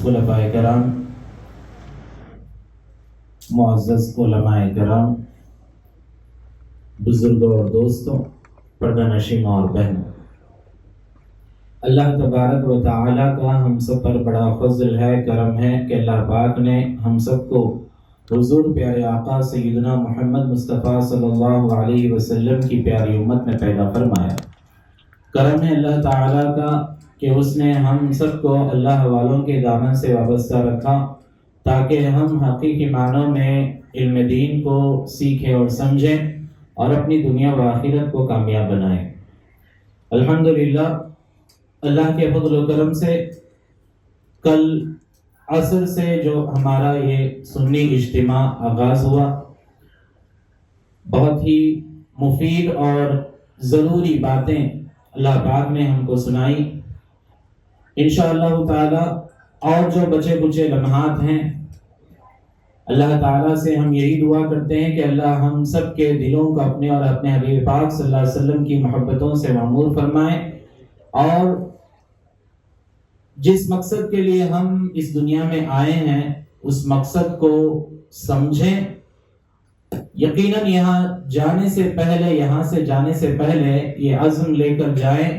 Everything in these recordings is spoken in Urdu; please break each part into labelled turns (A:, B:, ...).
A: خلفائے کرام، معزز علماء کرام، بزرگوں اور دوستوں، پردہ نشین اور بہنوں، اللہ تبارک و تعالی کا ہم سب پر بڑا فضل ہے، کرم ہے کہ اللہ پاک نے ہم سب کو حضور پیارے آقا سیدنا محمد مصطفیٰ صلی اللہ علیہ وسلم کی پیاری امت میں پیدا فرمایا۔ کرم ہے اللہ تعالی کا کہ اس نے ہم سب کو اللہ والوں کے دامن سے وابستہ رکھا تاکہ ہم حقیقی معنوں میں علم دین کو سیکھیں اور سمجھیں اور اپنی دنیا و آخرت کو کامیاب بنائیں۔ الحمدللہ اللہ کے فضل و کرم سے کل عصر سے جو ہمارا یہ سنی اجتماع آغاز ہوا، بہت ہی مفید اور ضروری باتیں اللہ پاک نے ہم کو سنائی۔ انشاءاللہ تعالی اور جو بچے کچے لمحات ہیں، اللہ تعالیٰ سے ہم یہی دعا کرتے ہیں کہ اللہ ہم سب کے دلوں کو اپنے اور اپنے حبیب پاک صلی اللہ علیہ وسلم کی محبتوں سے معمور فرمائے، اور جس مقصد کے لیے ہم اس دنیا میں آئے ہیں اس مقصد کو سمجھیں۔ یقیناً یہاں سے جانے سے پہلے یہ عزم لے کر جائیں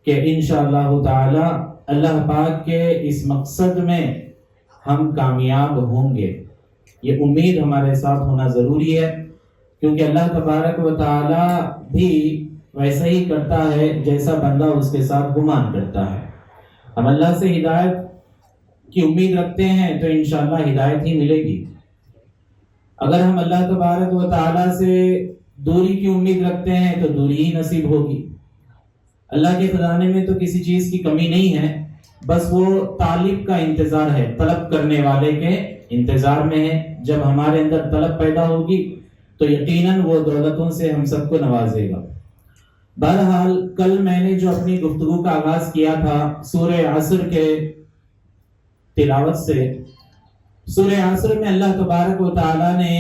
A: کہ انشاءاللہ تعالی اللہ پاک کے اس مقصد میں ہم کامیاب ہوں گے۔ یہ امید ہمارے ساتھ ہونا ضروری ہے، کیونکہ اللہ تبارک و تعالی بھی ویسا ہی کرتا ہے جیسا بندہ اس کے ساتھ گمان کرتا ہے۔ ہم اللہ سے ہدایت کی امید رکھتے ہیں تو انشاءاللہ ہدایت ہی ملے گی۔ اگر ہم اللہ تبارک و تعالی سے دوری کی امید رکھتے ہیں تو دوری ہی نصیب ہوگی۔ اللہ کے خزانے میں تو کسی چیز کی کمی نہیں ہے، بس وہ طالب کا انتظار ہے، طلب کرنے والے کے انتظار میں ہے۔ جب ہمارے اندر طلب پیدا ہوگی تو یقیناً وہ دولتوں سے ہم سب کو نوازے گا۔ بہرحال کل میں نے جو اپنی گفتگو کا آغاز کیا تھا سورہ عصر کے تلاوت سے، سورہ عصر میں اللہ تبارک و تعالی نے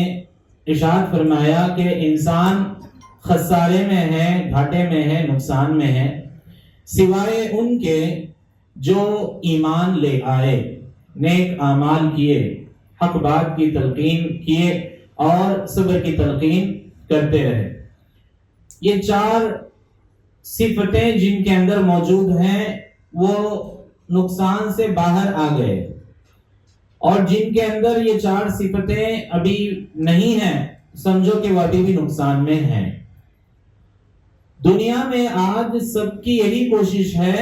A: ارشاد فرمایا کہ انسان خسارے میں ہے، گھاٹے میں ہے، نقصان میں ہے، سوائے ان کے جو ایمان لے آئے، نیک اعمال کیے، حق بات کی تلقین کیے اور صبر کی تلقین کرتے رہے۔ یہ چار صفتیں جن کے اندر موجود ہیں وہ نقصان سے باہر آ گئے، اور جن کے اندر یہ چار صفتیں ابھی نہیں ہیں سمجھو کہ وہ ابھی بھی نقصان میں ہیں۔ دنیا میں آج سب کی یہی کوشش ہے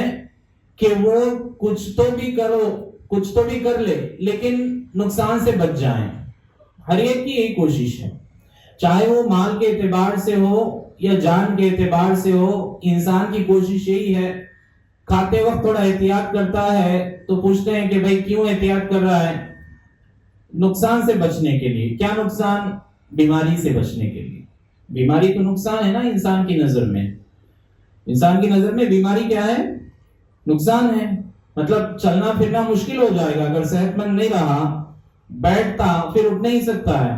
A: کہ وہ کچھ تو بھی کر لے لیکن نقصان سے بچ جائیں۔ ہر ایک کی یہی کوشش ہے، چاہے وہ مال کے اعتبار سے ہو یا جان کے اعتبار سے ہو، انسان کی کوشش یہی ہے۔ کھاتے وقت تھوڑا احتیاط کرتا ہے تو پوچھتے ہیں کہ بھائی کیوں احتیاط کر رہا ہے؟ نقصان سے بچنے کے لیے۔ کیا نقصان؟ بیماری سے بچنے کے لیے۔ بیماری تو نقصان ہے نا انسان کی نظر میں۔ انسان کی نظر میں بیماری کیا ہے؟ نقصان ہے۔ مطلب چلنا پھرنا مشکل ہو جائے گا اگر صحت مند نہیں رہا، بیٹھتا پھر اٹھ نہیں سکتا ہے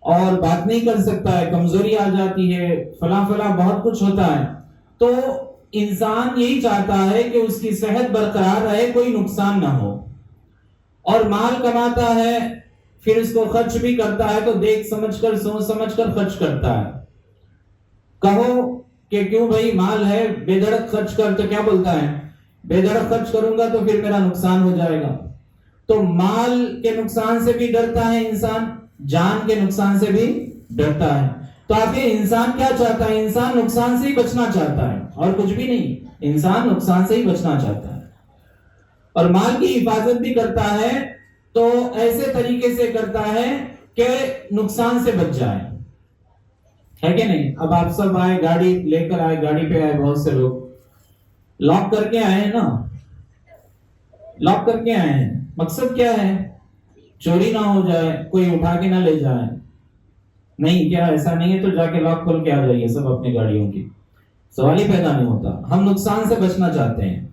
A: اور بات نہیں کر سکتا ہے، کمزوری آ جاتی ہے، فلاں بہت کچھ ہوتا ہے۔ تو انسان یہی چاہتا ہے کہ اس کی صحت برقرار رہے، کوئی نقصان نہ ہو، اور مال کماتا ہے پھر اس کو خرچ بھی کرتا ہے تو دیکھ سمجھ کر سوچ سمجھ کر خرچ کرتا ہے۔ کہو کہ کیوں بھائی مال ہے بے دھڑک خرچ کر، تو کیا بولتا ہے؟ بے دھڑک خرچ کروں گا تو پھر میرا نقصان ہو جائے گا۔ تو مال کے نقصان سے بھی ڈرتا ہے انسان، جان کے نقصان سے بھی ڈرتا ہے۔ تو آخر انسان کیا چاہتا ہے؟ انسان نقصان سے ہی بچنا چاہتا ہے اور کچھ بھی نہیں، انسان نقصان سے ہی بچنا چاہتا ہے، اور مال کی حفاظت بھی کرتا ہے تو ایسے طریقے سے کرتا ہے کہ نقصان سے بچ جائے، ہے کہ نہیں؟ اب آپ سب آئے، گاڑی لے کر آئے، گاڑی پہ آئے، بہت سے لوگ لاک کر کے آئے ہیں نا، لاک کر کے آئے ہیں۔ مقصد کیا ہے؟ چوری نہ ہو جائے، کوئی اٹھا کے نہ لے جائے۔ نہیں، کیا ایسا نہیں ہے تو جا کے لاک کھول کے آ جائیے سب اپنی گاڑیوں کی، سوال ہی پیدا نہیں ہوتا۔ ہم نقصان سے بچنا چاہتے ہیں،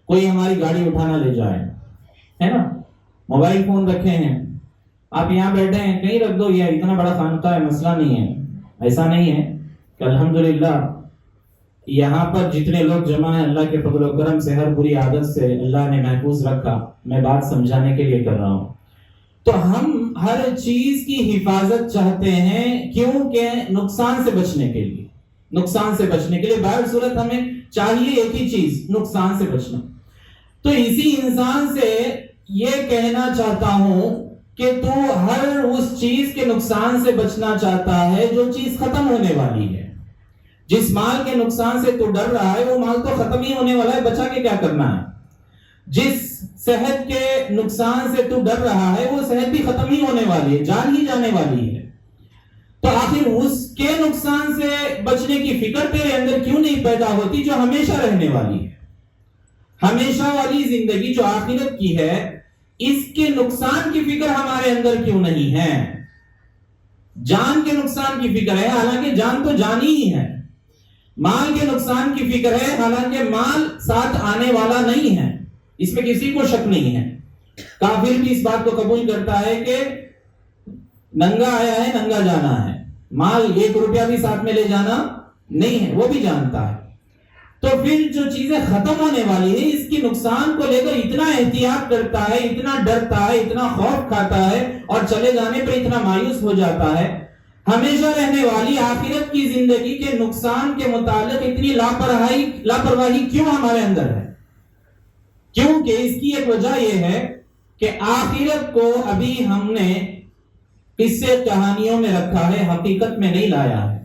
A: کوئی ہماری گاڑی اٹھانا لے جائے، ہے نا؟ موبائل فون رکھے ہیں، آپ یہاں بیٹھے ہیں، کہیں رکھ دو، یہ اتنا بڑا خانقاہ ہے، مسئلہ نہیں ہے۔ ایسا نہیں ہے کہ الحمدللہ یہاں پر جتنے لوگ جمع ہیں اللہ کے فضل و کرم سے ہر بری عادت سے اللہ نے محفوظ رکھا. میں بات سمجھانے کے لیے کر رہا ہوں. تو ہم ہر چیز کی حفاظت چاہتے ہیں کیونکہ نقصان سے بچنے کے لیے, نقصان سے بچنے کے لیے بہر صورت ہمیں چاہیے ایک ہی چیز, نقصان سے بچنا. تو اسی انسان سے یہ کہنا چاہتا ہوں کہ تو ہر اس چیز کے نقصان سے بچنا چاہتا ہے جو چیز ختم ہونے والی ہے. جس مال کے نقصان سے تو ڈر رہا ہے وہ مال تو ختم ہی ہونے والا ہے, بچا کے کیا کرنا ہے. جس صحت کے نقصان سے تو ڈر رہا ہے وہ صحت بھی ختم ہی ہونے والی ہے, جان ہی جانے والی ہے. تو آخر اس کے نقصان سے بچنے کی فکر تیرے اندر کیوں نہیں پیدا ہوتی جو ہمیشہ رہنے والی ہے. ہمیشہ والی زندگی جو آخرت کی ہے, اس کے نقصان کی فکر ہمارے اندر کیوں نہیں ہے. جان کے نقصان کی فکر ہے, حالانکہ جان تو جانی ہی ہے. مال کے نقصان کی فکر ہے, حالانکہ مال ساتھ آنے والا نہیں ہے. اس میں کسی کو شک نہیں ہے. کافر بھی اس بات کو قبول کرتا ہے کہ ننگا آیا ہے ننگا جانا ہے, مال 1 روپیہ بھی ساتھ میں لے جانا نہیں ہے, وہ بھی جانتا ہے. تو پھر جو چیزیں ختم ہونے والی ہیں اس کی نقصان کو لے کر اتنا احتیاط کرتا ہے, اتنا ڈرتا ہے, اتنا خوف کھاتا ہے اور چلے جانے پر اتنا مایوس ہو جاتا ہے. ہمیشہ رہنے والی آخرت کی زندگی کے نقصان کے متعلق اتنی لاپرواہی کیوں ہمارے اندر ہے؟ کیونکہ اس کی ایک وجہ یہ ہے کہ آخرت کو ابھی ہم نے قصے کہانیوں میں رکھا ہے, حقیقت میں نہیں لایا ہے.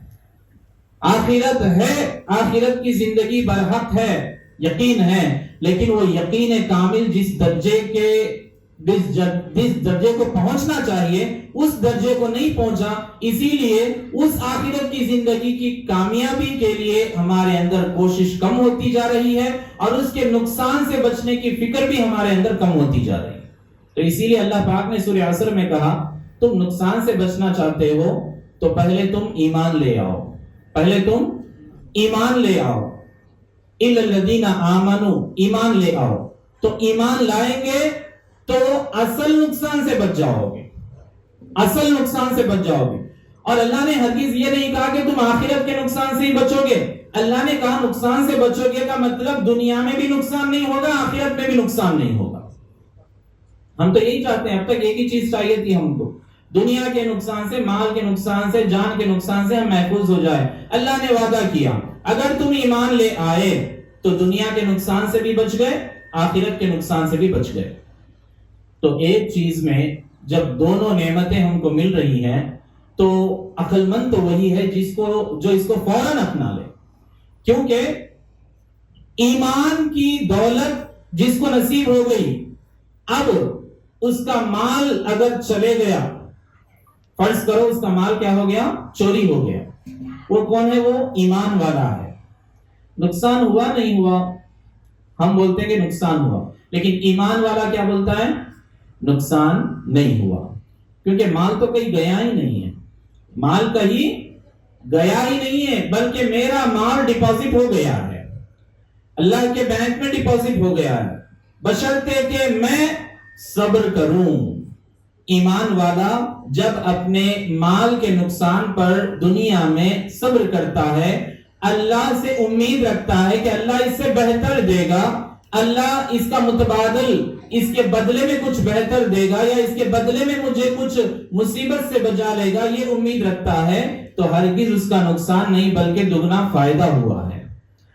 A: آخرت ہے, آخرت کی زندگی برحق ہے, یقین ہے, لیکن وہ یقین کامل جس درجے کو پہنچنا چاہیے اس درجے کو نہیں پہنچا. اسی لیے اس آخرت کی زندگی کی کامیابی کے لیے ہمارے اندر کوشش کم ہوتی جا رہی ہے اور اس کے نقصان سے بچنے کی فکر بھی ہمارے اندر کم ہوتی جا رہی ہے. تو اسی لیے اللہ پاک نے سورہ عصر میں کہا تم نقصان سے بچنا چاہتے ہو تو پہلے تم ایمان لے آؤ, پہلے تم ایمان لے آؤ. اِلَّا الَّذِينَ آمَنُوا, ایمان لے آؤ. تو ایمان لائیں گے تو اصل نقصان سے بچ جاؤ گے, اصل نقصان سے بچ جاؤ گے. اور اللہ نے ہرگز یہ نہیں کہا کہ تم آخرت کے نقصان سے ہی بچو گے. اللہ نے کہا نقصان سے بچو گے کا مطلب دنیا میں بھی نقصان نہیں ہوگا, آخرت میں بھی نقصان نہیں ہوگا. ہم تو یہی چاہتے ہیں, اب تک ایک ہی چیز چاہیے تھی ہم کو, دنیا کے نقصان سے, مال کے نقصان سے, جان کے نقصان سے ہم محفوظ ہو جائے. اللہ نے وعدہ کیا اگر تم ایمان لے آئے تو دنیا کے نقصان سے بھی بچ گئے, آخرت کے نقصان سے بھی بچ گئے. تو ایک چیز میں جب دونوں نعمتیں ہم کو مل رہی ہیں تو عقل مند تو وہی ہے جو اس کو فوراً اپنا لے. کیونکہ ایمان کی دولت جس کو نصیب ہو گئی, اب اس کا مال اگر چلے گیا, فرض کرو اس کا مال کیا ہو گیا, چوری ہو گیا, وہ کون ہے؟ وہ ایمان والا ہے. نقصان ہوا نہیں ہوا؟ ہم بولتے ہیں کہ نقصان ہوا, لیکن ایمان والا کیا بولتا ہے؟ نقصان نہیں ہوا, کیونکہ مال تو کہیں گیا ہی نہیں ہے, مال کہیں گیا ہی نہیں ہے, بلکہ میرا مال ڈپازٹ ہو گیا ہے, اللہ کے بینک میں ڈپازٹ ہو گیا ہے, بشرطے کہ میں صبر کروں. ایمان والا جب اپنے مال کے نقصان پر دنیا میں صبر کرتا ہے, اللہ سے امید رکھتا ہے کہ اللہ اس سے بہتر دے گا, اللہ اس کا متبادل, اس کے بدلے میں کچھ بہتر دے گا, یا اس کے بدلے میں مجھے کچھ مصیبت سے بچا لے گا, یہ امید رکھتا ہے, تو ہرگز اس کا نقصان نہیں بلکہ دگنا فائدہ ہوا ہے.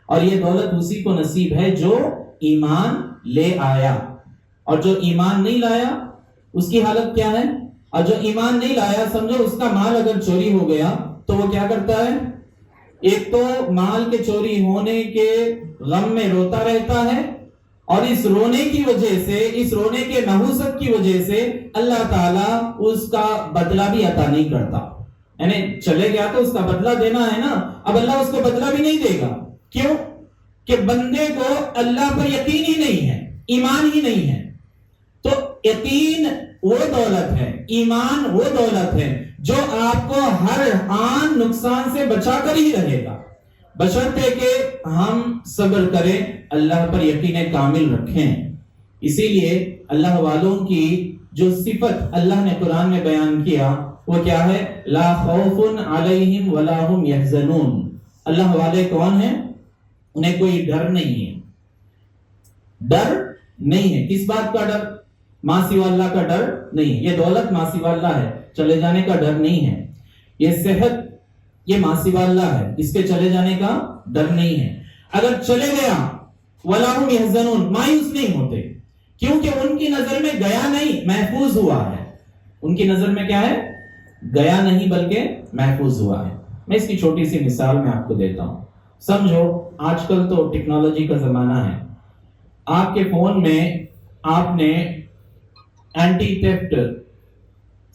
A: اور یہ دولت اسی کو نصیب ہے جو ایمان لے آیا. اور جو ایمان نہیں لایا اس کی حالت کیا ہے؟ اور جو ایمان نہیں لایا, سمجھو اس کا مال اگر چوری ہو گیا تو وہ کیا کرتا ہے؟ ایک تو مال کے چوری ہونے کے غم میں روتا رہتا ہے, اور اس رونے کی وجہ سے, اس رونے کے نحوست کی وجہ سے اللہ تعالیٰ اس کا بدلہ بھی عطا نہیں کرتا. یعنی چلے گیا تو اس کا بدلہ دینا ہے نا, اب اللہ اس کو بدلہ بھی نہیں دے گا. کیوں؟ کہ بندے کو اللہ پر یقین ہی نہیں ہے, ایمان ہی نہیں ہے. تو یقین وہ دولت ہے, ایمان وہ دولت ہے جو آپ کو ہر آن نقصان سے بچا کر ہی رہے گا, بشرطے کہ ہم صبر کریں, اللہ پر یقین کامل رکھیں. اسی لیے اللہ والوں کی جو صفت اللہ نے قرآن میں بیان کیا وہ کیا ہے؟ لا خوف علیہم ولا هم یحزنون. اللہ والے کون ہیں؟ انہیں کوئی ڈر نہیں ہے. ڈر نہیں ہے. کس بات کا ڈر؟ ماں سوا اللہ کا ڈر نہیں. یہ دولت ماں سوا اللہ ہے, چلے جانے کا ڈر نہیں ہے. یہ صحت یہ ماں سوا اللہ ہے, اس کے چلے جانے کا ڈر نہیں ہے. اگر چلے گیا وَلَا هُمْ يَحْزَنُونَ, مایوس نہیں ہوتے, کیونکہ ان کی نظر میں گیا نہیں, محفوظ ہوا ہے. ان کی نظر میں کیا ہے؟ گیا نہیں بلکہ محفوظ ہوا ہے. میں اس کی چھوٹی سی مثال میں آپ کو دیتا ہوں. سمجھو آج کل تو ٹیکنالوجی کا زمانہ ہے. آپ کے فون میں آپ نے اینٹی تھیفٹ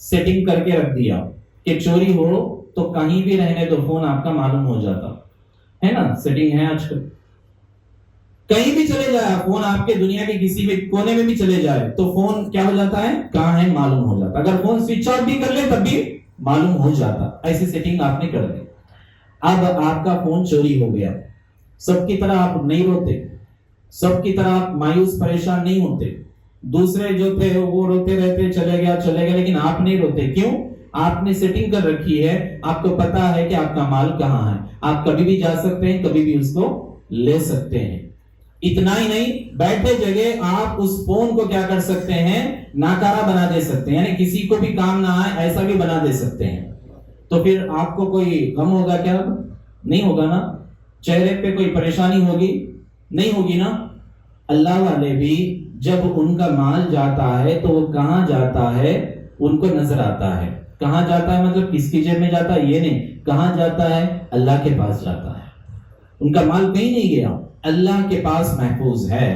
A: سیٹنگ کر کے رکھ دیا کہ چوری ہو تو کہیں بھی رہنے تو فون آپ کا معلوم ہو جاتا ہے نا. سیٹنگ ہے آج کل. کہیں بھی چلے جائے فون, آپ کے دنیا کے کسی بھی کونے میں بھی چلے جائے تو فون کیا ہو جاتا ہے؟ کہاں ہے معلوم ہو جاتا. اگر فون سوئچ آف بھی کر لے تب بھی معلوم ہو جاتا. ایسی سیٹنگ آپ نے کر دی. اب آپ کا فون چوری ہو گیا. سب کی طرح آپ نہیں روتے, سب کی طرح آپ مایوس پریشان نہیں ہوتے. دوسرے جو تھے وہ روتے رہتے چلے گیا, لیکن آپ نہیں روتے. کیوں؟ آپ نے سیٹنگ کر رکھی ہے. آپ کو پتا ہے کہ آپ کا مال کہاں ہے. آپ کبھی بھی جا سکتے ہیں, کبھی بھی اس کو لے سکتے ہیں. اتنا ہی نہیں, بیٹھے جگہ آپ اس فون کو کیا کر سکتے ہیں؟ ناکارہ بنا دے سکتے ہیں, یعنی کسی کو بھی کام نہ آئے ایسا بھی بنا دے سکتے ہیں. تو پھر آپ کو کوئی غم ہوگا کیا؟ نہیں ہوگا نا. چہرے پہ کوئی پریشانی ہوگی؟ نہیں ہوگی نا. اللہ والے بھی جب ان کا مال جاتا ہے تو وہ کہاں جاتا ہے ان کو نظر آتا ہے. کہاں جاتا ہے مطلب کس کی جیب میں جاتا ہے یہ نہیں, کہاں جاتا ہے؟ اللہ کے پاس جاتا ہے. ان کا مال کہیں نہیں گیا, اللہ کے پاس محفوظ ہے.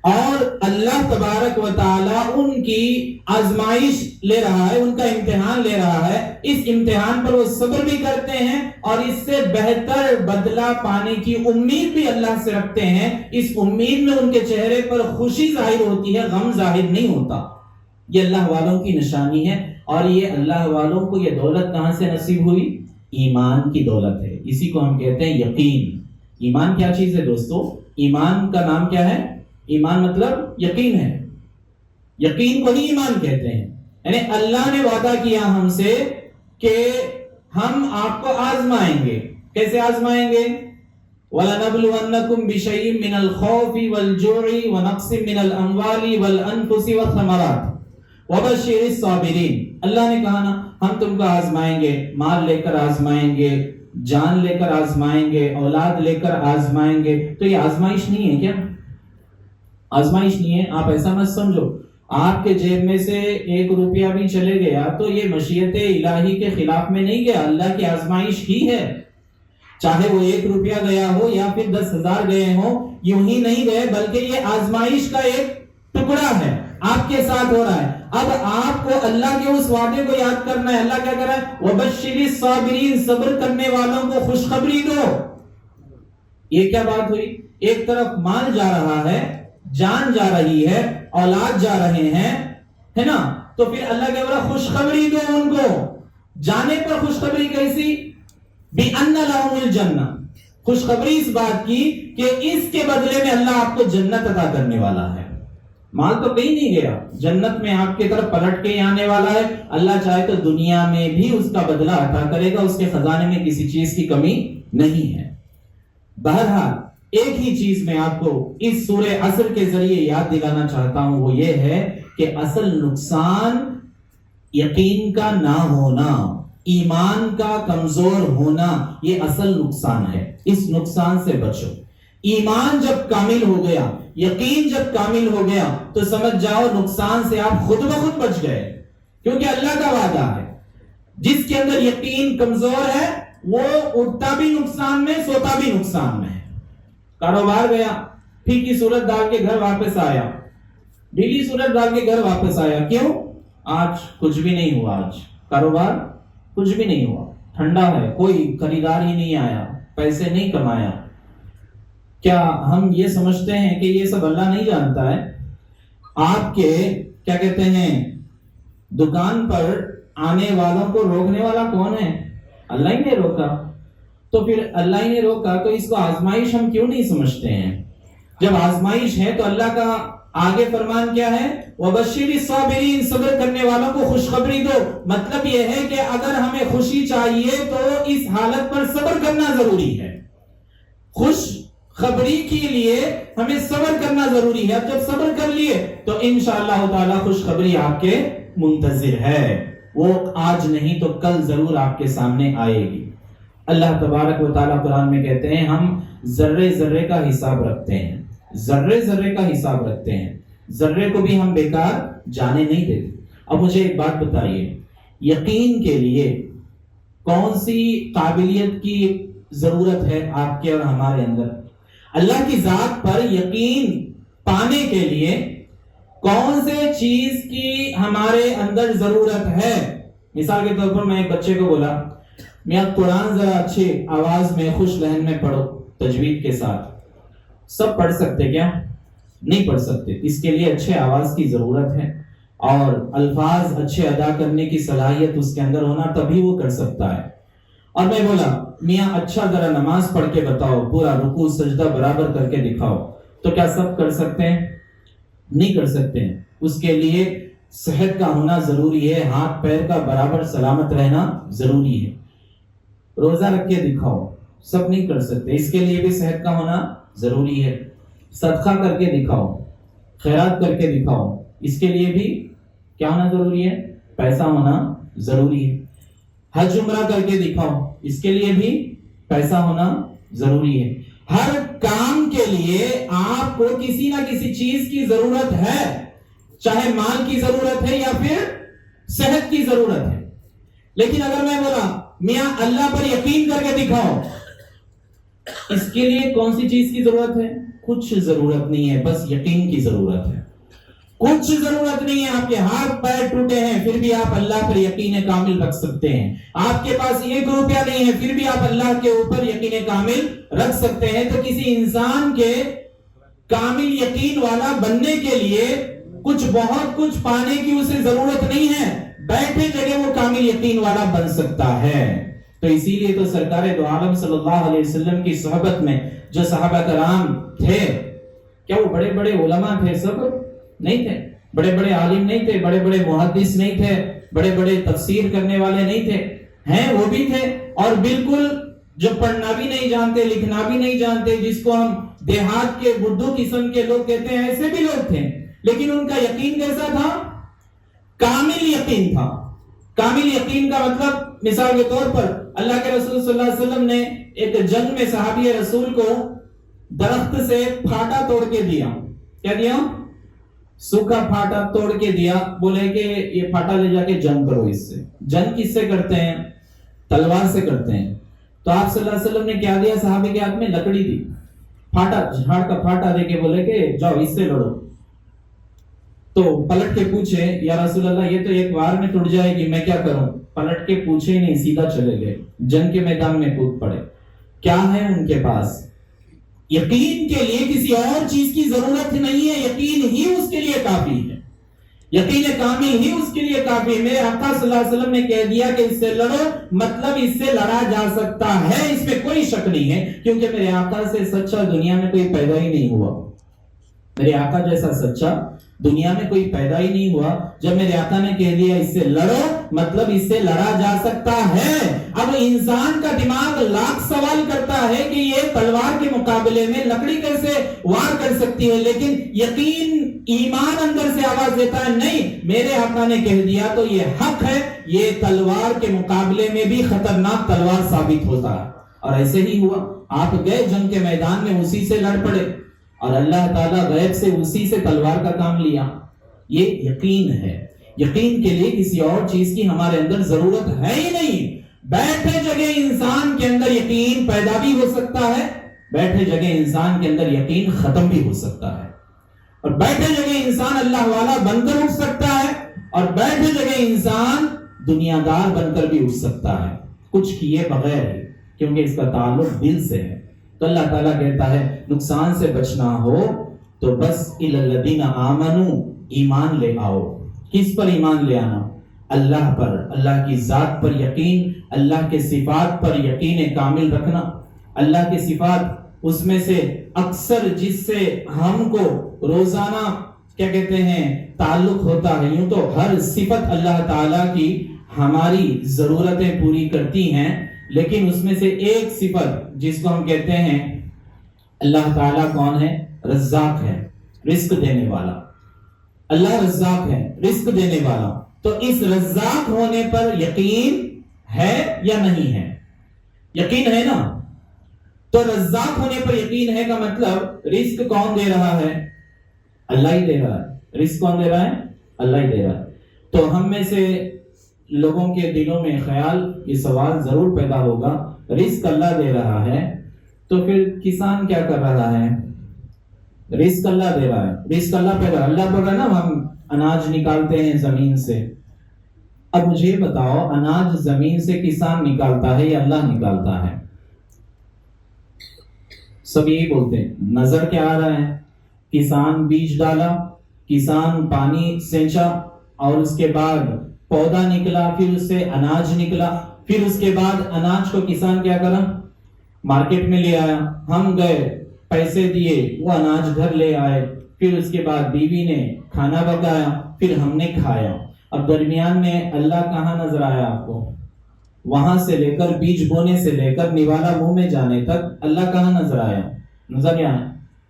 A: اور اللہ تبارک و تعالی ان کی آزمائش لے رہا ہے, ان کا امتحان لے رہا ہے. اس امتحان پر وہ صبر بھی کرتے ہیں اور اس سے بہتر بدلہ پانے کی امید بھی اللہ سے رکھتے ہیں. اس امید میں ان کے چہرے پر خوشی ظاہر ہوتی ہے, غم ظاہر نہیں ہوتا. یہ اللہ والوں کی نشانی ہے. اور یہ اللہ والوں کو یہ دولت کہاں سے نصیب ہوئی؟ ایمان کی دولت ہے. اسی کو ہم کہتے ہیں یقین. ایمان کیا چیز ہے دوستو؟ ایمان کا نام کیا ہے؟ ایمان مطلب یقین ہے. یقین کو ہی ایمان کہتے ہیں. یعنی اللہ نے وعدہ کیا ہم سے کہ ہم آپ کو آزمائیں گے. کیسے آزمائیں گے؟ وَلَنَبْلُوَنَّكُمْ بِشَيْءٍ مِّنَ الْخَوْفِ وَالْجُوعِ وَنَقْصٍ مِّنَ الْأَمْوَالِ وَالْأَنفُسِ وَالثَّمَرَاتِ وَبَشِّرِ الصَّابِرِينَ. اللہ نے کہا نا ہم تم کو آزمائیں گے, مال لے کر آزمائیں گے, جان لے کر آزمائیں گے, اولاد لے کر آزمائیں گے. تو یہ آزمائش نہیں ہے کیا؟ آزمائش نہیں ہے. آپ ایسا مت سمجھو آپ کے جیب میں سے 1 روپیہ بھی چلے گیا تو یہ مشیت الہی کے خلاف میں نہیں گیا, اللہ کی آزمائش ہی ہے. چاہے وہ 1 روپیہ گیا ہو یا پھر 10,000 گئے ہوں, یوں ہی نہیں گئے بلکہ یہ آزمائش کا ایک ٹکڑا ہے, آپ کے ساتھ ہو رہا ہے. اب آپ کو اللہ کے اس وعدے کو یاد کرنا ہے. اللہ کیا کر رہا ہے؟ وَبَشِّرِ الصَّابِرِينَ, صبر کرنے والوں کو خوشخبری دو. یہ کیا بات ہوئی؟ ایک طرف مال جا رہا ہے, جان جا رہی ہے, اولاد جا رہے ہیں, ہے نا, تو پھر اللہ کیا بولا؟ خوشخبری دو ان کو. جانے پر خوشخبری کیسی؟ بِأَنَّ لَهُمُ الْجَنَّةَ, خوشخبری اس بات کی کہ اس کے بدلے میں اللہ آپ کو جنت عطا کرنے والا ہے. مال تو کہیں نہیں گیا, جنت میں آپ کی طرف پلٹ کے آنے والا ہے. اللہ چاہے تو دنیا میں بھی اس کا بدلہ عطا کرے گا, اس کے خزانے میں کسی چیز کی کمی نہیں ہے. بہرحال ایک ہی چیز میں آپ کو اس سورہ عصر کے ذریعے یاد دلانا چاہتا ہوں, وہ یہ ہے کہ اصل نقصان یقین کا نہ ہونا, ایمان کا کمزور ہونا, یہ اصل نقصان ہے. اس نقصان سے بچو. ایمان جب کامل ہو گیا, یقین جب کامل ہو گیا تو سمجھ جاؤ نقصان سے آپ خود بخود بچ گئے, کیونکہ اللہ کا وعدہ ہے جس کے اندر یقین کمزور ہے وہ اٹھتا بھی نقصان میں, سوتا بھی نقصان میں. کاروبار گیا, پھر کی صورت ڈال کے گھر واپس آیا, ڈھیلی صورت ڈال کے گھر واپس آیا. کیوں؟ آج کچھ بھی نہیں ہوا, آج کاروبار کچھ بھی نہیں ہوا, ٹھنڈا ہے, کوئی خریدار ہی نہیں آیا, پیسے نہیں کمایا. کیا ہم یہ سمجھتے ہیں کہ یہ سب اللہ نہیں جانتا ہے؟ آپ کے کیا کہتے ہیں دکان پر آنے والوں کو روکنے والا کون ہے؟ اللہ ہی نے روکا. تو پھر اللہ ہی نے روکا تو اس کو آزمائش ہم کیوں نہیں سمجھتے ہیں؟ جب آزمائش ہے تو اللہ کا آگے فرمان کیا ہے؟ وَبَشِّرِ الصَّابِرِينَ, صبر کرنے والوں کو خوشخبری دو. مطلب یہ ہے کہ اگر ہمیں خوشی چاہیے تو اس حالت پر صبر کرنا ضروری ہے. خوش خبری کے لیے ہمیں صبر کرنا ضروری ہے. اب جب صبر کر لیے تو انشاءاللہ تعالی خوشخبری آپ کے منتظر ہے. وہ آج نہیں تو کل ضرور آپ کے سامنے آئے گی. اللہ تبارک و تعالی قرآن میں کہتے ہیں ہم ذرے ذرے کا حساب رکھتے ہیں, ذرے ذرے کا حساب رکھتے ہیں, ذرے کو بھی ہم بیکار جانے نہیں دیتے. اب مجھے ایک بات بتائیے, یقین کے لیے کون سی قابلیت کی ضرورت ہے آپ کے اور ہمارے اندر؟ اللہ کی ذات پر یقین پانے کے لیے کون سے چیز کی ہمارے اندر ضرورت ہے؟ مثال کے طور پر میں ایک بچے کو بولا میاں قرآن ذرا اچھی آواز میں خوش لہن میں پڑھو تجوید کے ساتھ. سب پڑھ سکتے کیا؟ نہیں پڑھ سکتے. اس کے لیے اچھے آواز کی ضرورت ہے اور الفاظ اچھے ادا کرنے کی صلاحیت اس کے اندر ہونا, تبھی وہ کر سکتا ہے. اور میں بولا میاں اچھا ذرا نماز پڑھ کے بتاؤ, پورا رکوع سجدہ برابر کر کے دکھاؤ. تو کیا سب کر سکتے ہیں؟ نہیں کر سکتے ہیں. اس کے لیے صحت کا ہونا ضروری ہے, ہاتھ پیر کا برابر سلامت رہنا ضروری ہے. روزہ رکھ کے دکھاؤ, سب نہیں کر سکتے. اس کے لیے بھی صحت کا ہونا ضروری ہے. صدقہ کر کے دکھاؤ, خیرات کر کے دکھاؤ, اس کے لیے بھی کیا ہونا ضروری ہے؟ پیسہ ہونا ضروری ہے. حج عمرہ کر کے دکھاؤ, اس کے لیے بھی پیسہ ہونا ضروری ہے. ہر کام کے لیے آپ کو کسی نہ کسی چیز کی ضرورت ہے, چاہے مال کی ضرورت ہے یا پھر صحت کی ضرورت ہے. لیکن اگر میں بولا میاں اللہ پر یقین کر کے دکھاؤ, اس کے لیے کون سی چیز کی ضرورت ہے؟ کچھ ضرورت نہیں ہے, بس یقین کی ضرورت ہے. کچھ ضرورت نہیں ہے. آپ کے ہاتھ پیر ٹوٹے ہیں پھر بھی آپ اللہ پر یقین کامل رکھ سکتے ہیں. آپ کے پاس 1 روپیہ نہیں ہے پھر بھی آپ اللہ کے اوپر یقین کامل رکھ سکتے ہیں. تو کسی انسان کے کامل یقین والا بننے کے لیے بہت کچھ پانے کی اسے ضرورت نہیں ہے, بیٹھے جگہ وہ کامل یقین والا بن سکتا ہے. تو اسی لیے تو سرکار دو عالم صلی اللہ علیہ وسلم کی صحبت میں جو صحابہ کرام تھے, کیا وہ بڑے بڑے علماء تھے؟ سب نہیں تھے. بڑے بڑے عالم نہیں تھے, بڑے بڑے محدث نہیں تھے, بڑے بڑے تفسیر کرنے والے نہیں تھے. ہیں وہ بھی تھے, اور بالکل جو پڑھنا بھی نہیں جانتے, لکھنا بھی نہیں جانتے, جس کو ہم دیہات کے بدھو قسم کے لوگ کہتے ہیں, ایسے بھی لوگ تھے. لیکن ان کا یقین کیسا تھا؟ کامل یقین تھا. کامل یقین کا مطلب مثال کے طور پر اللہ کے رسول صلی اللہ علیہ وسلم نے ایک جنگ میں صحابی رسول کو درخت سے پھاٹا توڑ کے دیا. کیا دیا؟ سوکھا پھاٹا توڑ کے دیا. بولے کہ یہ پھاٹا لے جا کے جنگ کرو. اس سے جنگ کس سے کرتے ہیں؟ تلوار سے کرتے ہیں. تو آپ صلی اللہ علیہ وسلم نے کیا دیا صحابی کے ہاتھ میں؟ لکڑی دی. پھاٹا, جھاڑ کا پھاٹا دے کے بولے کہ جاؤ اس سے لڑو. تو پلٹ کے پوچھے یا رسول اللہ یہ تو ایک وار میں ٹوٹ جائے گی, میں کیا کروں؟ پلٹ کے پوچھے نہیں, سیدھا چلے گئے, جنگ کے میدان میں کود پڑے. کیا ہے ان کے پاس؟ یقین کے لیے کسی اور چیز کی ضرورت نہیں ہے, یقین ہی اس کے لیے کافی ہے. یقین کامل ہی اس کے لیے کافی ہے. میرے آقا صلی اللہ علیہ وسلم نے کہہ دیا کہ اس سے لڑو, مطلب اس سے لڑا جا سکتا ہے, اس میں کوئی شک نہیں ہے, کیونکہ میرے آقا سے سچا دنیا میں کوئی پیدا ہی نہیں ہوا. میرے آقا جیسا سچا دنیا میں کوئی پیدا ہی نہیں ہوا. جب میرے آقا نے کہہ دیا اس سے لڑو, مطلب اس سے لڑا جا سکتا ہے. اب انسان کا دماغ لاکھ سوال کرتا ہے کہ یہ تلوار کے مقابلے میں لکڑی کیسے وار کر سکتی ہے, لیکن یقین ایمان اندر سے آواز دیتا ہے نہیں, میرے آقا نے کہہ دیا تو یہ حق ہے, یہ تلوار کے مقابلے میں بھی خطرناک تلوار ثابت ہوتا ہے. اور ایسے ہی ہوا. آپ گئے جنگ کے میدان میں, اسی سے لڑ پڑے, اور اللہ تعالیٰ غیب سے اسی سے تلوار کا کام لیا. یہ یقین ہے. یقین کے لیے کسی اور چیز کی ہمارے اندر ضرورت ہے ہی نہیں. بیٹھے جگہ انسان کے اندر یقین پیدا بھی ہو سکتا ہے, بیٹھے جگہ انسان کے اندر یقین ختم بھی ہو سکتا ہے, اور بیٹھے جگہ انسان اللہ والا بن کر اٹھ سکتا ہے, اور بیٹھے جگہ انسان دنیا دار بن کر بھی اٹھ سکتا ہے, کچھ کیے بغیر ہی, کیونکہ اس کا تعلق دل سے ہے. تو اللہ تعالیٰ کہتا ہے نقصان سے بچنا ہو تو بس الی الذین آمنوا, ایمان لے آؤ. کس پر ایمان لے آنا؟ اللہ پر, اللہ کی ذات پر یقین, اللہ کے صفات پر یقین کامل رکھنا. اللہ کے صفات اس میں سے اکثر جس سے ہم کو روزانہ کیا کہتے ہیں تعلق ہوتا ہے, یوں تو ہر صفت اللہ تعالیٰ کی ہماری ضرورتیں پوری کرتی ہیں, لیکن اس میں سے ایک صفت جس کو ہم کہتے ہیں اللہ تعالیٰ کون ہے؟ رزاق ہے، رزق دینے والا. اللہ رزاق ہے، رزق دینے والا. تو اس رزاق ہونے پر یقین ہے یا نہیں ہے؟ یقین ہے نا. تو رزاق ہونے پر یقین ہے کا مطلب رزق کون دے رہا ہے؟ اللہ ہی دے رہا ہے. رزق کون دے رہا ہے؟ اللہ ہی دے رہا ہے. تو ہم میں سے لوگوں کے دلوں میں خیال، یہ سوال ضرور پیدا ہوگا، رزق اللہ دے رہا ہے تو پھر کسان کیا کر رہا ہے؟ رزق اللہ دے رہا ہے، رزق اللہ پیدا. اللہ بول رہا ہے نا ہم اناج نکالتے ہیں زمین سے. اب مجھے بتاؤ، اناج زمین سے کسان نکالتا ہے یا اللہ نکالتا ہے؟ سب یہی بولتے ہیں. نظر کیا آ رہا ہے؟ کسان بیج ڈالا، کسان پانی سینچا، اور اس کے بعد پودا نکلا، پھر اس سے اناج نکلا، پھر اس کے بعد اناج کو کسان کیا کرا؟ مارکیٹ میں لے آیا. ہم گئے، پیسے دیے، وہ اناج گھر لے آئے، پھر اس کے بعد بیوی نے کھانا پکایا، پھر ہم نے کھایا. اب درمیان میں اللہ کہاں نظر آیا آپ کو؟ وہاں سے لے کر بیج بونے سے لے کر نوالا منہ میں جانے تک اللہ کہاں نظر آیا؟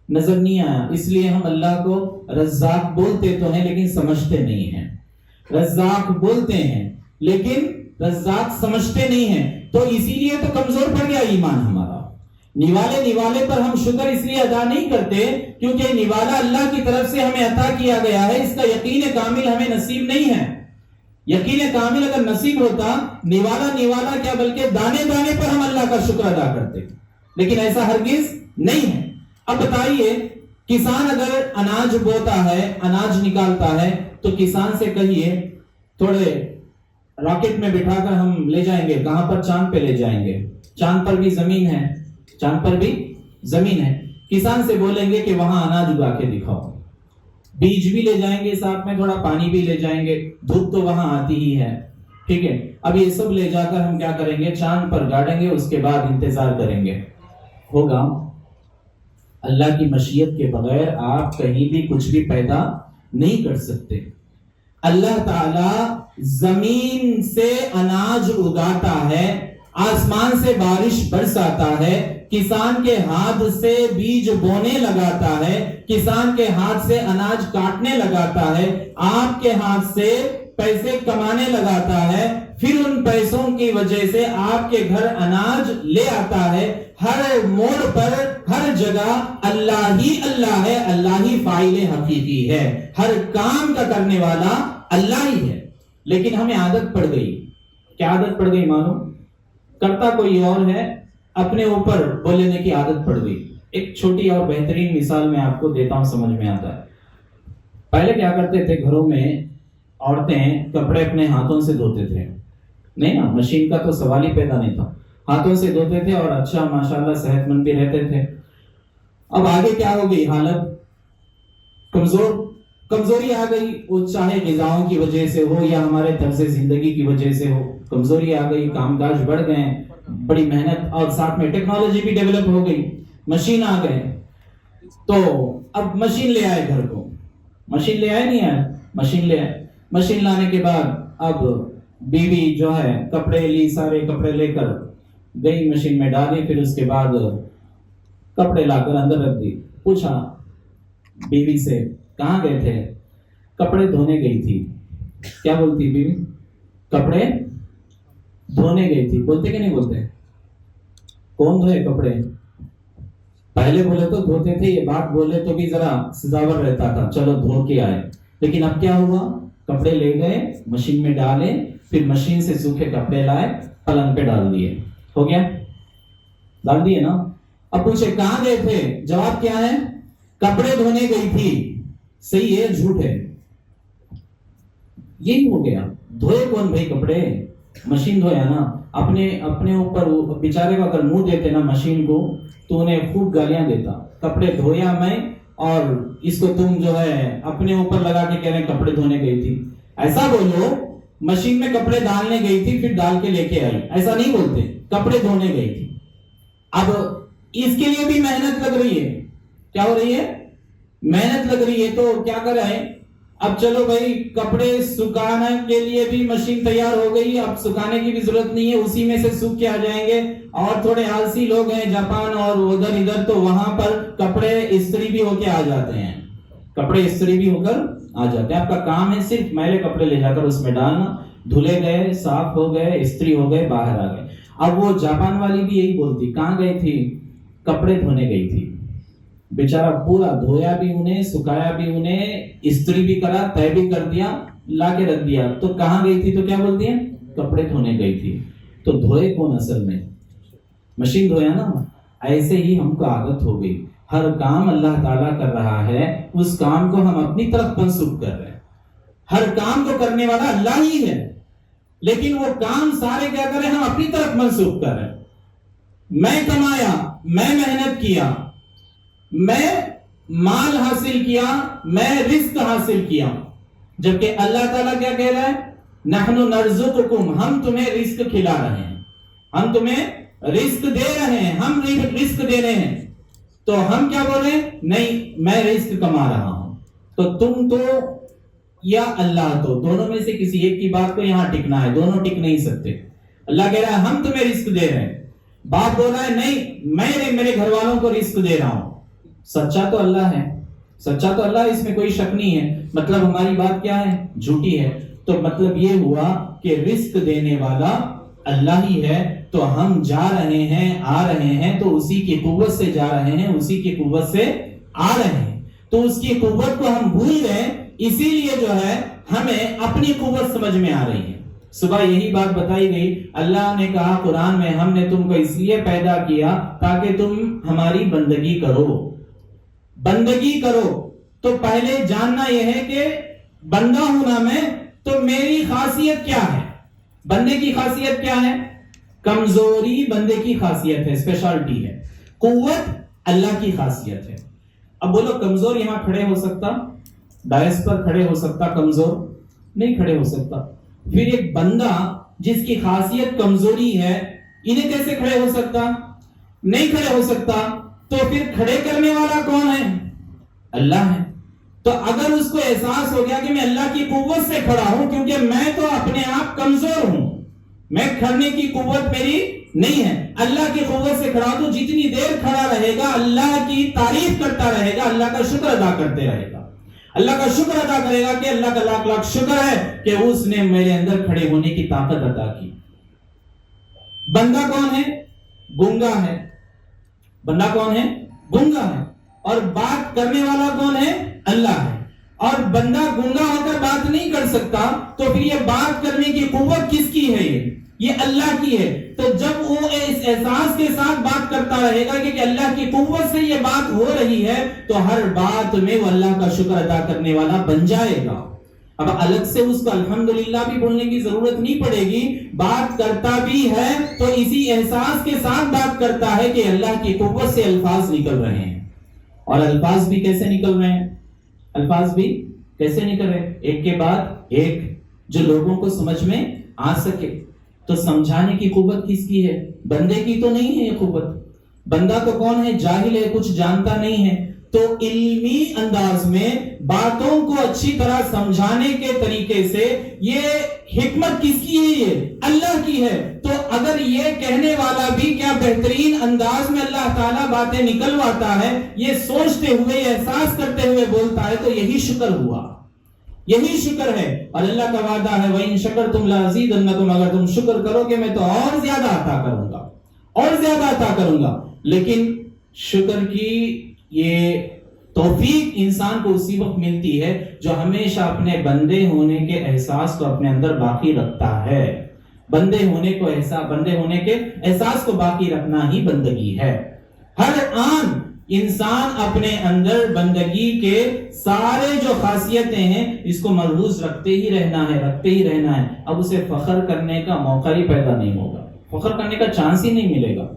A: نظر نہیں آیا. اس لیے ہم اللہ کو رزاق بولتے تو ہیں لیکن سمجھتے نہیں ہیں. رزاق بولتے ہیں لیکن رزاق سمجھتے نہیں ہیں. تو اسی لیے تو کمزور پڑ گیا ایمان ہمارا. نوالے پر ہم شکر اس لیے ادا نہیں کرتے کیونکہ نوالا اللہ کی طرف سے ہمیں عطا کیا گیا ہے. اس کا یقین کامل ہمیں نصیب نہیں ہے. یقین کامل اگر نصیب ہوتا، نوالا کیا بلکہ دانے دانے پر ہم اللہ کا شکر ادا کرتے، لیکن ایسا ہرگز نہیں ہے. اب بتائیے، کسان اگر اناج بوتا ہے، اناج نکالتا ہے، تو کسان سے کہیے تھوڑے راکٹ میں بٹھا کر ہم لے جائیں گے. کہاں پر؟ چاند پہ لے جائیں گے. چاند پر بھی زمین ہے، چاند پر بھی زمین ہے. کسان سے بولیں گے کہ وہاں اناج اگا کے دکھاؤ. بیج بھی لے جائیں گے، ساتھ میں تھوڑا پانی بھی لے جائیں گے. دھوپ تو وہاں آتی ہی ہے، ٹھیک ہے. اب یہ سب لے جا کر ہم کیا کریں گے؟ چاند پر گاڑیں گے. اس کے بعد انتظار کریں گے. ہوگا؟ اللہ کی مشیت کے بغیر آپ کہیں بھی کچھ بھی پیدا نہیں کر سکتے. اللہ تعالی زمین سے اناج اگاتا ہے، آسمان سے بارش برساتا ہے، کسان کے ہاتھ سے بیج بونے لگاتا ہے، کسان کے ہاتھ سے اناج کاٹنے لگاتا ہے، آپ کے ہاتھ سے پیسے کمانے لگاتا ہے، پھر ان پیسوں کی وجہ سے آپ کے گھر اناج لے آتا ہے. ہر موڑ پر، ہر جگہ اللہ ہی اللہ ہے، اللہ ہی فاعل حقیقی ہے. ہر کام کا کرنے والا اللہ ہی ہے. لیکن ہمیں عادت پڑ گئی. کیا عادت پڑ گئی معلوم؟ کرتا کوئی اور ہے، اپنے اوپر بولنے کی عادت پڑ گئی. ایک چھوٹی اور بہترین مثال میں آپ کو دیتا ہوں، سمجھ میں آتا ہے. پہلے کیا کرتے تھے، گھروں میں عورتیں کپڑے اپنے ہاتھوں سے دھوتے تھے. نہیں نا، مشین کا تو سوال ہی پیدا نہیں تھا. ہاتھوں سے دھوتے تھے اور اچھا ماشاءاللہ صحت مند بھی رہتے تھے. اب آگے کیا ہو گئی حالت؟ کمزوری آ گئی. وہ چاہے غذاؤں کی وجہ سے ہو یا ہمارے طرز زندگی کی وجہ سے ہو، کمزوری آ گئی. کام کاج بڑھ گئے، بڑی محنت، اور ساتھ میں ٹیکنالوجی بھی ڈیولپ ہو گئی، مشین آ گئے. تو اب مشین لے آئے گھر کو. مشین لے آئے، نہیں آئے؟ مشین لے آئے. مشین لانے کے بعد اب بیوی جو ہے کپڑے لی، سارے کپڑے لے کر گئی مشین میں ڈالی. پھر اس کے بعد کپڑے لا کر اندر رکھ دی. پوچھا بیوی سے، کہاں گئے تھے؟ کپڑے دھونے گئی تھی. کیا بولتی بیوی؟ کپڑے دھونے گئی تھی. بولتے کہ نہیں بولتے؟ کون دھوئے کپڑے؟ پہلے بولے تو دھوتے تھے، یہ بات بولے تو بھی ذرا سزاور رہتا تھا، چلو دھو کے آئے. لیکن اب کیا ہوا؟ کپڑے لے گئے، مشین میں ڈالے، پھر مشین سے سوکھے کپڑے لائے، پلنگ پہ ڈال دیے. ہو گیا؟ ڈال دیے نا. اب پوچھے کہاں گئے تھے؟ جواب کیا ہے؟ کپڑے دھونے گئی تھی. صحیح ہے جھوٹ ہے؟ یہی ہو گیا. دھوئے کون بھائی کپڑے؟ مشین دھویا نا. اپنے اوپر بیچارے کو اگر منہ دیتے نا مشین کو تو انہیں خوب گالیاں دیتا. کپڑے دھویا میں، اور اس کو تم جو ہے اپنے اوپر لگا کے کہہ رہے ہیں کپڑے دھونے گئی تھی. ایسا بولو مشین میں کپڑے ڈالنے گئی تھی پھر ڈال کے لے کے آئی. ایسا نہیں بولتے، کپڑے دھونے گئی تھی. اب اس کے لیے بھی محنت لگ رہی ہے. کیا ہو رہی ہے؟ محنت لگ رہی ہے. تو کیا کر رہے ہیں؟ اب چلو بھائی کپڑے سکھانے کے لیے بھی مشین تیار ہو گئی، اب سکھانے کی بھی ضرورت نہیں ہے، اسی میں سے سوکھ کے آ جائیں گے. اور تھوڑے آلسی لوگ ہیں جاپان اور ادھر ادھر، تو وہاں پر کپڑے استری بھی ہو کے آ جاتے ہیں، کپڑے استری بھی ہو کر آ جاتے ہیں. آپ کا کام ہے صرف میلے کپڑے لے جا کر اس میں ڈالنا، دھلے گئے، صاف ہو گئے، استری ہو گئے، باہر آ گئے. اب وہ جاپان والی بھی یہی بولتی، کہاں گئی تھی؟ کپڑے دھونے گئی تھی. بیچارہ پورا دھویا بھی انہیں، سکھایا بھی انہیں، استری بھی کرا، طے بھی کر دیا، لا کے رکھ دیا. تو کہاں گئی تھی؟ تو کیا بولتی ہیں؟ کپڑے دھونے گئی تھی. تو دھوئے کون اصل میں؟ مشین دھویا نا. ایسے ہی ہم کو عادت ہو گئی، ہر کام اللہ تعالیٰ کر رہا ہے، اس کام کو ہم اپنی طرف منسوخ کر رہے ہیں. ہر کام کو کرنے والا اللہ ہی ہے، لیکن وہ کام سارے کیا کریں؟ ہم اپنی طرف منسوخ کر رہے ہیں. میں کمایا، میں محنت کیا، میں مال حاصل کیا، میں رزق حاصل کیا، جبکہ اللہ تعالیٰ کیا کہہ رہا ہے؟ نحن نرزقکم، ہم تمہیں رزق کھلا رہے ہیں، ہم تمہیں رزق دے رہے ہیں، ہم رزق دے رہے ہیں. تو ہم کیا بول رہے ہیں؟ نہیں، میں رزق کما رہا ہوں. تو تم تو یا اللہ، تو دونوں میں سے کسی ایک کی بات کو یہاں ٹکنا ہے، دونوں ٹک نہیں سکتے. اللہ کہہ رہا ہے ہم تمہیں رزق دے رہے ہیں، باپ بول رہا ہے نہیں، میں میرے گھر والوں کو رزق دے رہا ہوں. سچا تو اللہ ہے، سچا تو اللہ ہے، اس میں کوئی شک نہیں ہے. مطلب ہماری بات کیا ہے؟ جھوٹی ہے. تو مطلب یہ ہوا کہ رزق دینے والا اللہ ہی ہے. تو ہم جا رہے ہیں، آ رہے ہیں، تو اسی کی قوت سے جا رہے ہیں، اسی کی قوت سے آ رہے ہیں. تو اس کی قوت کو ہم بھول گئے، اسی لیے جو ہے ہمیں اپنی قوت سمجھ میں آ رہی ہے. صبح یہی بات بتائی گئی، اللہ نے کہا قرآن میں ہم نے تم کو اس لیے پیدا کیا تاکہ تم ہماری بندگی کرو، بندگی کرو. تو پہلے جاننا یہ ہے کہ بندہ ہونا میں تو میری خاصیت کیا ہے؟ بندے کی خاصیت کیا ہے؟ کمزوری بندے کی خاصیت ہے، اسپیشلٹی ہے. قوت اللہ کی خاصیت ہے. اب بولو کمزور یہاں کھڑے ہو سکتا؟ ڈائس پر کھڑے ہو سکتا؟ کمزور نہیں کھڑے ہو سکتا. پھر ایک بندہ جس کی خاصیت کمزوری ہے، انہیں کیسے کھڑے ہو سکتا؟ نہیں کھڑے ہو سکتا. تو پھر کھڑے کرنے والا کون ہے؟ اللہ ہے. تو اگر اس کو احساس ہو گیا کہ میں اللہ کی قوت سے کھڑا ہوں، کیونکہ میں تو اپنے آپ کمزور ہوں، میں کھڑنے کی قوت میری نہیں ہے، اللہ کی قوت سے کھڑا، تو جتنی دیر کھڑا رہے گا اللہ کی تعریف کرتا رہے گا، اللہ کا شکر ادا کرتے رہے گا، اللہ کا شکر ادا کرے گا کہ اللہ کا لاکھ لاکھ شکر ہے کہ اس نے میرے اندر کھڑے ہونے کی طاقت عطا کی. بندہ کون ہے؟ گونگا ہے. بندہ کون ہے؟ گونگا ہے. اور بات کرنے والا کون ہے؟ اللہ ہے. اور بندہ گونگا ہو کر بات نہیں کر سکتا، تو پھر یہ بات کرنے کی قوت کس کی ہے؟ یہ اللہ کی ہے. تو جب وہ اس احساس کے ساتھ بات کرتا رہے گا کہ اللہ کی قوت سے یہ بات ہو رہی ہے، تو ہر بات میں وہ اللہ کا شکر ادا کرنے والا بن جائے گا. اب الگ سے اس کو الحمدللہ بھی بولنے کی ضرورت نہیں پڑے گی. بات کرتا بھی ہے تو اسی احساس کے ساتھ بات کرتا ہے کہ اللہ کی قوت سے الفاظ نکل رہے ہیں. اور الفاظ بھی کیسے نکل رہے ہیں؟ الفاظ بھی کیسے نکل رہے ہیں؟ ایک کے بعد ایک، جو لوگوں کو سمجھ میں آ سکے. تو سمجھانے کی قوت کس کی ہے؟ بندے کی تو نہیں ہے یہ قوت. بندہ تو کون ہے؟ جاہل ہے، کچھ جانتا نہیں ہے. تو علمی انداز میں باتوں کو اچھی طرح سمجھانے کے طریقے سے یہ حکمت کس کی ہے؟ یہ اللہ کی ہے. تو اگر یہ کہنے والا بھی کیا بہترین انداز میں اللہ تعالیٰ باتیں نکلواتا ہے، یہ سوچتے ہوئے، یہ احساس کرتے ہوئے بولتا ہے، تو یہی شکر ہوا، یہی شکر ہے. اور اللہ کا وعدہ ہے وَإِن شَكَرْتُمْ لَأَزِيدَنَّكُمْ، اگر تم شکر کرو کہ میں تو اور زیادہ عطا کروں گا، اور زیادہ عطا کروں گا. لیکن شکر کی یہ توفیق انسان کو اسی وقت ملتی ہے جو ہمیشہ اپنے بندے ہونے کے احساس کو اپنے اندر باقی رکھتا ہے. بندے ہونے کے احساس کو باقی رکھنا ہی بندگی ہے. ہر آن انسان اپنے اندر بندگی کے سارے جو خاصیتیں ہیں اس کو ملحوظ رکھتے ہی رہنا ہے. اب اسے فخر کرنے کا موقع ہی پیدا نہیں ہوگا، فخر کرنے کا چانس ہی نہیں ملے گا.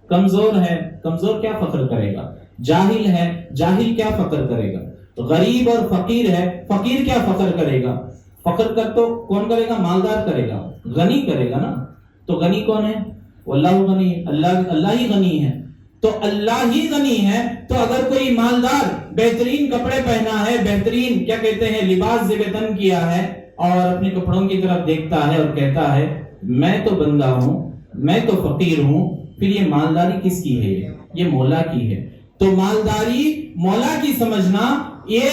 A: کمزور ہے، کمزور کیا فخر کرے گا؟ جاہل ہے، جاہل کیا فخر کرے گا؟ غریب اور فقیر ہے، فقیر کیا فخر کرے گا؟ فخر کر تو کون کرے گا؟ مالدار کرے گا، غنی کرے گا نا. تو غنی کون ہے؟ اللہ غنی، اللہ ہی غنی ہے. تو اللہ ہی غنی ہے. تو اگر کوئی مالدار بہترین کپڑے پہنا ہے, بہترین کیا کہتے ہیں لباس زیب تن کیا ہے, اور اپنے کپڑوں کی طرف دیکھتا ہے اور کہتا ہے میں تو بندہ ہوں, میں تو فقیر ہوں, پھر یہ مالداری کس کی ہے؟ یہ مولا کی ہے. تو مالداری مولا کی سمجھنا, یہ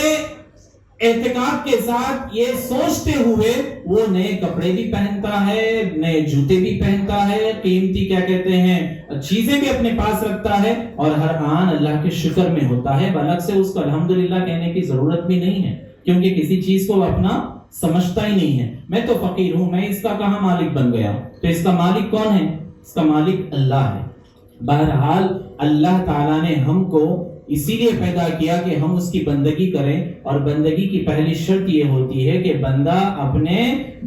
A: اعتقاد کے ساتھ یہ سوچتے ہوئے وہ نئے کپڑے بھی پہنتا ہے, نئے جوتے بھی پہنتا ہے, قیمتی کیا کہتے ہیں چیزیں بھی اپنے پاس رکھتا ہے, اور ہر آن اللہ کے شکر میں ہوتا ہے. بالک سے اس کو الحمدللہ کہنے کی ضرورت بھی نہیں ہے, کیونکہ کسی چیز کو اپنا سمجھتا ہی نہیں ہے. میں تو فقیر ہوں, میں اس کا کہاں مالک بن گیا؟ تو اس کا مالک کون ہے؟ اس کا مالک اللہ ہے. بہرحال اللہ تعالیٰ نے ہم کو اسی لیے پیدا کیا کہ ہم اس کی بندگی کریں, اور بندگی کی پہلی شرط یہ ہوتی ہے کہ بندہ اپنے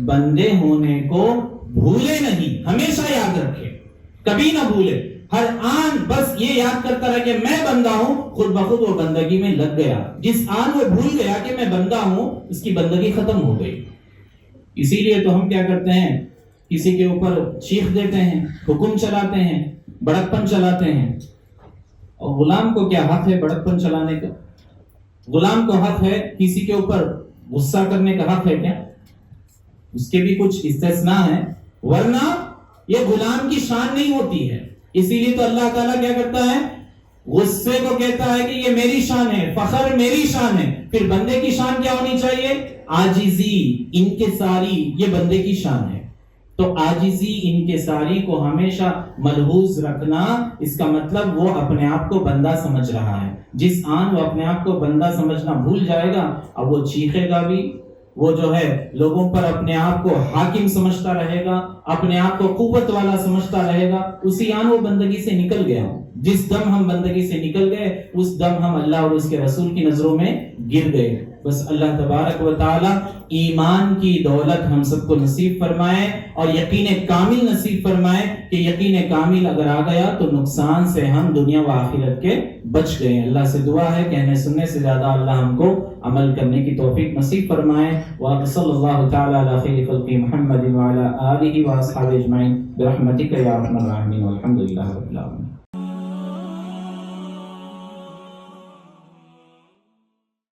A: بندے ہونے کو بھولے نہیں, ہمیشہ یاد رکھے, کبھی نہ بھولے. ہر آن بس یہ یاد کرتا رہے کہ میں بندہ ہوں, خود بخود وہ بندگی میں لگ گیا. جس آن وہ بھول گیا کہ میں بندہ ہوں, اس کی بندگی ختم ہو گئی. اسی لیے تو ہم کیا کرتے ہیں, کسی کے اوپر چیخ دیتے ہیں, حکم چلاتے ہیں, بڑکپن چلاتے ہیں. اور غلام کو کیا حق ہے بڑکپن چلانے کا؟ غلام کو حق ہے کسی کے اوپر غصہ کرنے کا حق ہے کیا؟ اس کے بھی کچھ استثناء ہیں, ورنہ یہ غلام کی شان نہیں ہوتی ہے. اسی لیے تو اللہ تعالیٰ کیا کرتا ہے, غصے کو کہتا ہے کہ یہ میری شان ہے, فخر میری شان ہے. پھر بندے کی شان کیا ہونی چاہیے؟ عاجزی, انکساری, یہ بندے کی شان ہے. تو عاجزی, انکساری کو ہمیشہ ملحوظ رکھنا, اس کا مطلب وہ اپنے آپ کو بندہ سمجھ رہا ہے. جس آن وہ اپنے آپ کو بندہ سمجھنا بھول جائے گا, اب وہ چیخے گا بھی, وہ جو ہے لوگوں پر اپنے آپ کو حاکم سمجھتا رہے گا, اپنے آپ کو قوت والا سمجھتا رہے گا, اسی آن وہ بندگی سے نکل گیا. جس دم ہم بندگی سے نکل گئے, اس دم ہم اللہ اور اس کے رسول کی نظروں میں گر گئے. بس اللہ تبارک و تعالی ایمان کی دولت ہم سب کو نصیب فرمائے, اور یقین کامل نصیب فرمائے, کہ یقین کامل اگر آ گیا تو نقصان سے ہم دنیا و آخرت کے بچ گئے. اللہ سے دعا ہے کہنے سننے سے زیادہ اللہ ہم کو عمل کرنے کی توفیق نصیب فرمائے. وصلی اللہ تعالی علی خیر خلق محمد وعلی آلہ واصحابہ اجمعین برحمتک یا ارحم الراحمین والحمد للہ رب العالمین.